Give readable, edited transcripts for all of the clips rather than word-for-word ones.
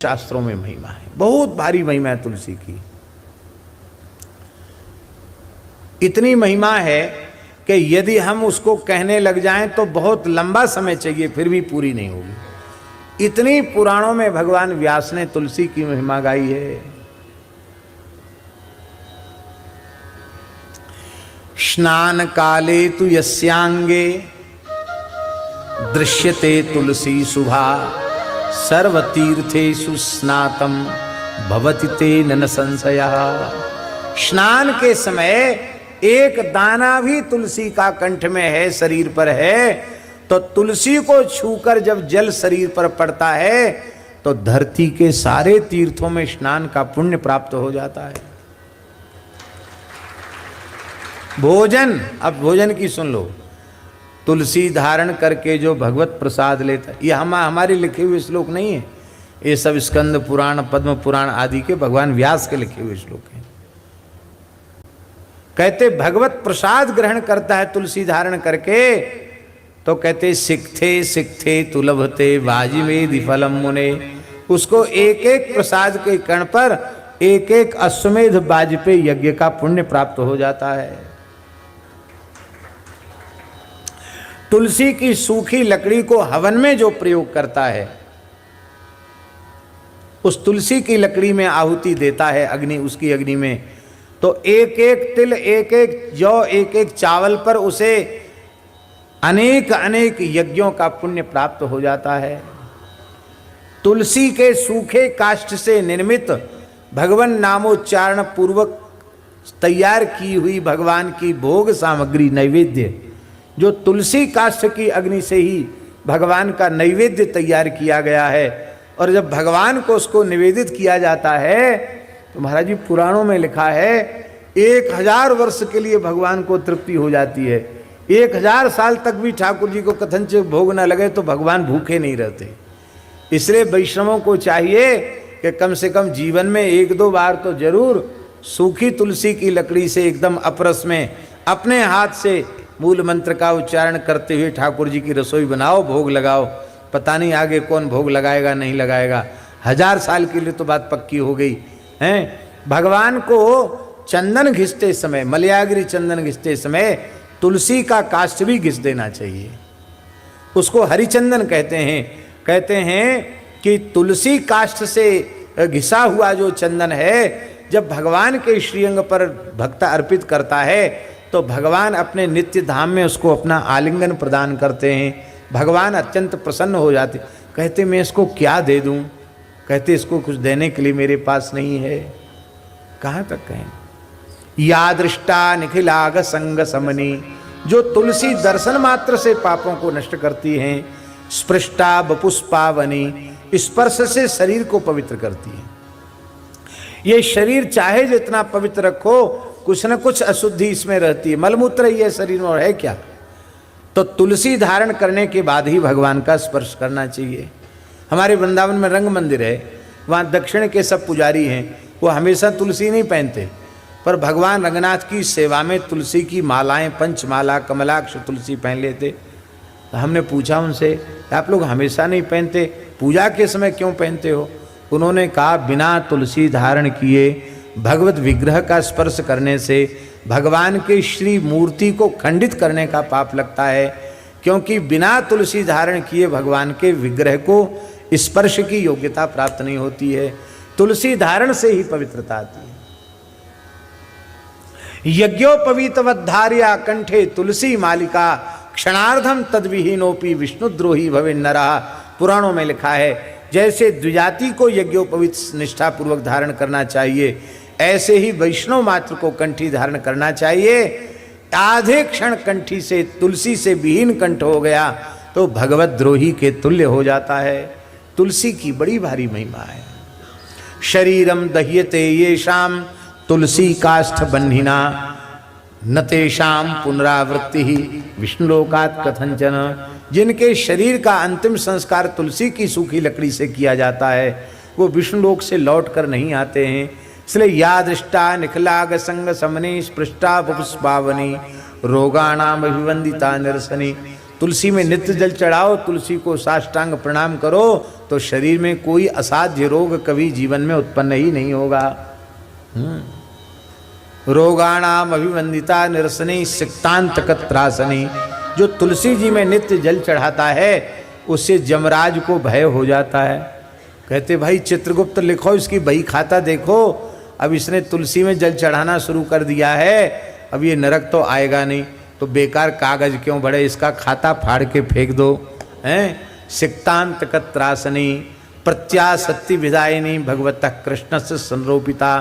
शास्त्रों में महिमा है, बहुत भारी महिमा है तुलसी की। इतनी महिमा है कि यदि हम उसको कहने लग जाएं तो बहुत लंबा समय चाहिए, फिर भी पूरी नहीं होगी। इतनी पुराणों में भगवान व्यास ने तुलसी की महिमा गाई है। स्नान काले तु यस्यांगे दृश्यते तुलसी शुभा सर्वतीर्थेषु स्नातम भवति तेन न संशयः। स्नान के समय एक दाना भी तुलसी का कंठ में है, शरीर पर है, तो तुलसी को छूकर जब जल शरीर पर पड़ता है तो धरती के सारे तीर्थों में स्नान का पुण्य प्राप्त हो जाता है। भोजन, अब भोजन की सुन लो। तुलसी धारण करके जो भगवत प्रसाद लेता, ये हमारे लिखे हुए श्लोक नहीं है, ये सब स्कंद पुराण, पद्म पुराण आदि के भगवान व्यास के लिखे हुए श्लोक हैं। कहते भगवत प्रसाद ग्रहण करता है तुलसी धारण करके, तो कहते सिक्थे सिक्थे तुलभते वाजिवेदि फलम मुने। उसको एक एक प्रसाद के कण पर एक एक अश्वमेध वाजपेय यज्ञ का पुण्य प्राप्त हो जाता है। तुलसी की सूखी लकड़ी को हवन में जो प्रयोग करता है, उस तुलसी की लकड़ी में आहुति देता है अग्नि, उसकी अग्नि में, तो एक एक तिल, एक एक जौ, एक एक चावल पर उसे अनेक अनेक यज्ञों का पुण्य प्राप्त हो जाता है। तुलसी के सूखे काष्ठ से निर्मित भगवान नामोच्चारण पूर्वक तैयार की हुई भगवान की भोग सामग्री नैवेद्य, जो तुलसी काष्ठ की अग्नि से ही भगवान का नैवेद्य तैयार किया गया है, और जब भगवान को उसको निवेदित किया जाता है तो महाराज जी पुराणों में लिखा है 1000 वर्ष के लिए भगवान को तृप्ति हो जाती है। 1000 साल तक भी ठाकुर जी को कथनचक भोग न लगे तो भगवान भूखे नहीं रहते। इसलिए वैष्णवों को चाहिए कि कम से कम जीवन में 1-2 बार तो जरूर सूखी तुलसी की लकड़ी से एकदम अपरस में अपने हाथ से मूल मंत्र का उच्चारण करते हुए ठाकुर जी की रसोई बनाओ, भोग लगाओ। पता नहीं आगे कौन भोग लगाएगा नहीं लगाएगा, 1000 साल के लिए तो बात पक्की हो गई है। भगवान को चंदन घिसते समय, मलयागिरी चंदन घिसते समय तुलसी का काष्ठ भी घिस देना चाहिए। उसको हरिचंदन कहते हैं। कहते हैं कि तुलसी काष्ठ से घिसा हुआ जो चंदन है, जब भगवान के श्रीअंग पर भक्त अर्पित करता है तो भगवान अपने नित्य धाम में उसको अपना आलिंगन प्रदान करते हैं। भगवान अत्यंत प्रसन्न हो जाते। कहते मैं इसको क्या दे दूं? कहते इसको कुछ देने के लिए मेरे पास नहीं है। कहाँ तक कहें? या दृष्टा निखिलाग संग समनी, जो तुलसी दर्शन मात्र से पापों को नष्ट करती हैं। स्पृष्टा बपुष्पावनी, स्पर्श से शरीर को पवित्र करती है। ये शरीर चाहे जितना पवित्र रखो, कुछ न कुछ अशुद्धि इसमें रहती है। मलमूत्र ही है शरीर में, और है क्या? तो तुलसी धारण करने के बाद ही भगवान का स्पर्श करना चाहिए। हमारे वृंदावन में रंग मंदिर है, वहाँ दक्षिण के सब पुजारी हैं, वो हमेशा तुलसी नहीं पहनते, पर भगवान रंगनाथ की सेवा में तुलसी की मालाएं, पंचमाला, कमलाक्ष तुलसी पहन लेते। तो हमने पूछा उनसे, आप लोग हमेशा नहीं पहनते, पूजा के समय क्यों पहनते हो? उन्होंने कहा बिना तुलसी धारण किए भगवत विग्रह का स्पर्श करने से भगवान के श्री मूर्ति को खंडित करने का पाप लगता है, क्योंकि बिना तुलसी धारण किए भगवान के विग्रह को स्पर्श की योग्यता प्राप्त नहीं होती है। तुलसी धारण से ही पवित्रता आती है। यज्ञोपवीतवद्धार्या कंठे तुलसी मालिका क्षणार्धम तद्विहीनोपि विष्णुद्रोही भवे नरः। पुराणों में लिखा है जैसे द्विजाति को यज्ञोपवीत निष्ठा पूर्वक धारण करना चाहिए, ऐसे ही वैष्णव मात्र को कंठी धारण करना चाहिए। आधे क्षण कंठी से तुलसी से विहीन कंठ हो गया तो भगवत द्रोही के तुल्य हो जाता है। तुलसी की बड़ी भारी महिमा है। शरीरम दह्यते येषाम तुलसी काष्ठ बन्हिना न तेषाम पुनरावृत्ति ही विष्णुलोकात् कथंचन। जिनके शरीर का अंतिम संस्कार तुलसी की सूखी लकड़ी से किया जाता है, वो विष्णुलोक से लौट कर नहीं आते हैं। इसलिए या दृष्टा निखलाग संग समनी स्पृष्टा पुष्पावनी रोगाणाम अभिवंदिता निरसनी। तुलसी में नित्य जल चढ़ाओ, तुलसी को साष्टांग प्रणाम करो, तो शरीर में कोई असाध्य रोग कभी जीवन में उत्पन्न ही नहीं होगा। रोगाणाम अभिवंदिता निरसनी सिक्तांत कत्रासनी। जो तुलसी जी में नित्य जल चढ़ाता है उससे जमराज को भय हो जाता है। कहते भाई चित्रगुप्त लिखो, इसकी बही खाता देखो, अब इसने तुलसी में जल चढ़ाना शुरू कर दिया है, अब ये नरक तो आएगा नहीं, तो बेकार कागज क्यों बड़े, इसका खाता फाड़ के फेंक दो। हैं सिक्तांत कत्रासनी प्रत्यासत्ति विदायिनी भगवतः कृष्ण से संरोपिता।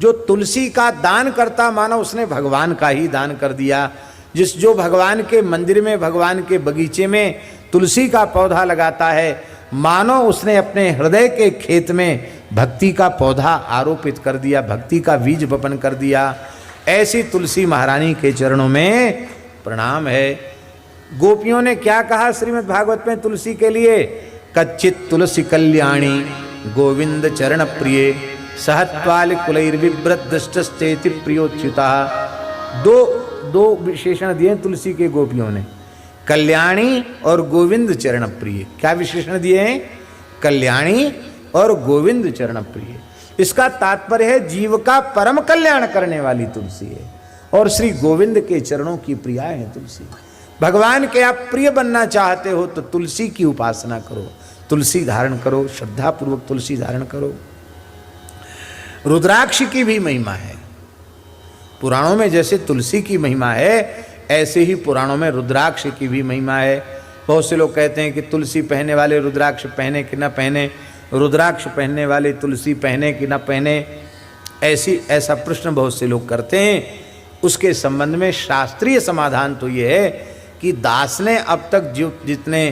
जो तुलसी का दान करता मानो उसने भगवान का ही दान कर दिया। जो भगवान के मंदिर में, भगवान के बगीचे में तुलसी का पौधा लगाता है, मानो उसने अपने हृदय के खेत में भक्ति का पौधा आरोपित कर दिया, भक्ति का बीज बपन कर दिया। ऐसी तुलसी महारानी के चरणों में प्रणाम है। गोपियों ने क्या कहा श्रीमद् भागवत में तुलसी के लिए? कच्चित तुलसी कल्याणी गोविंद चरण प्रिय सहत्वाल कुलैर्विव्रत दृष्टस्तेति प्रियोच्युता। दो विशेषण दिए तुलसी के गोपियों ने, कल्याणी और गोविंद चरण प्रिय। क्या विशेषण दिए हैं? कल्याणी और गोविंद चरण प्रिय। इसका तात्पर्य है जीव का परम कल्याण करने वाली तुलसी है और श्री गोविंद के चरणों की प्रिया है तुलसी। भगवान के आप प्रिय बनना चाहते हो तो तुलसी की उपासना करो, तुलसी धारण करो, श्रद्धा पूर्वक तुलसी धारण करो। रुद्राक्ष की भी महिमा है। पुराणों में जैसे तुलसी की महिमा है ऐसे ही पुराणों में रुद्राक्ष की भी महिमा है। बहुत से लोग कहते हैं कि तुलसी पहनने वाले रुद्राक्ष पहने कि न पहने, रुद्राक्ष पहनने वाले तुलसी पहने कि न पहने, ऐसा प्रश्न बहुत से लोग करते हैं। उसके संबंध में शास्त्रीय समाधान तो ये है कि दास ने अब तक जितने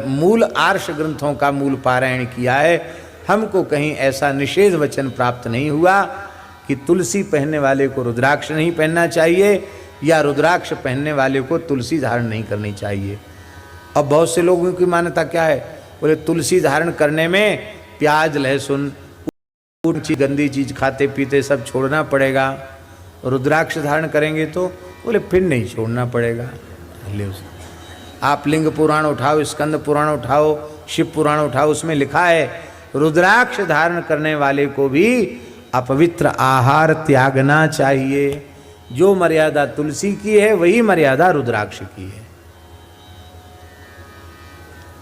मूल आर्ष ग्रंथों का मूल पारायण किया है, हमको कहीं ऐसा निषेध वचन प्राप्त नहीं हुआ कि तुलसी पहनने वाले को रुद्राक्ष नहीं पहनना चाहिए या रुद्राक्ष पहनने वाले को तुलसी धारण नहीं करनी चाहिए। अब बहुत से लोगों की मान्यता क्या है, बोले तुलसी धारण करने में प्याज लहसुन ऊंची गंदी चीज खाते पीते सब छोड़ना पड़ेगा, रुद्राक्ष धारण करेंगे तो बोले फिर नहीं छोड़ना पड़ेगा। आप लिंग पुराण उठाओ, स्कंद पुराण उठाओ, शिव पुराण उठाओ, उसमें लिखा है रुद्राक्ष धारण करने वाले को भी अपवित्र आहार त्यागना चाहिए। जो मर्यादा तुलसी की है वही मर्यादा रुद्राक्ष की है।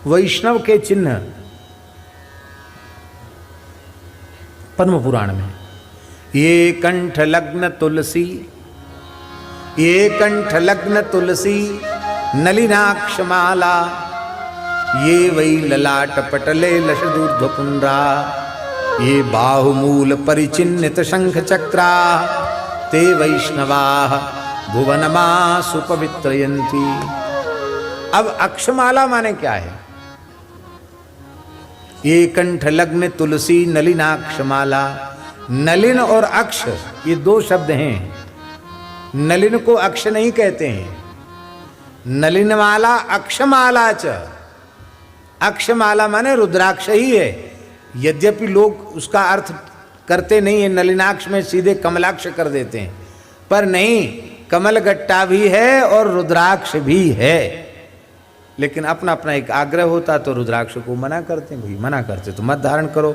वैष्णव के चिन्ह पद्म पुराण में ये कंठ लग्न तुलसी, ये कंठ लग्न तुलसी नलिनाक्षमाला, ये वै ललाट पटले लशदूर्ध्वपुंड्रा, ये बाहुमूल परिचिन्नित शंख चक्रा, ते वैष्णवा भुवनमासु पवित्रयन्ति। अब अक्षमाला माने क्या है? ये कंठ लग्न तुलसी नलिनाक्षमाला। नलिन और अक्ष ये दो शब्द हैं। नलिन को अक्ष नहीं कहते हैं, नलिनमाला अक्षमाला च। अक्षमाला माने रुद्राक्ष ही है, यद्यपि लोग उसका अर्थ करते नहीं है, नलिनाक्ष में सीधे कमलाक्ष कर देते हैं, पर नहीं, कमल गट्टा भी है और रुद्राक्ष भी है। लेकिन अपना अपना एक आग्रह होता तो रुद्राक्ष को मना करते हैं। भाई मना करते तो मत धारण करो।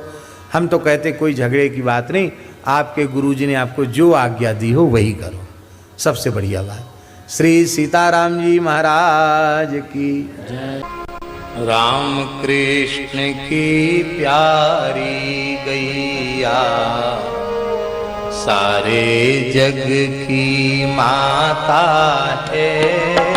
हम तो कहते कोई झगड़े की बात नहीं, आपके गुरुजी ने आपको जो आज्ञा दी हो वही करो, सबसे बढ़िया बात। श्री सीताराम जी महाराज की जय। राम कृष्ण की प्यारी गैया, सारे जग की माता है।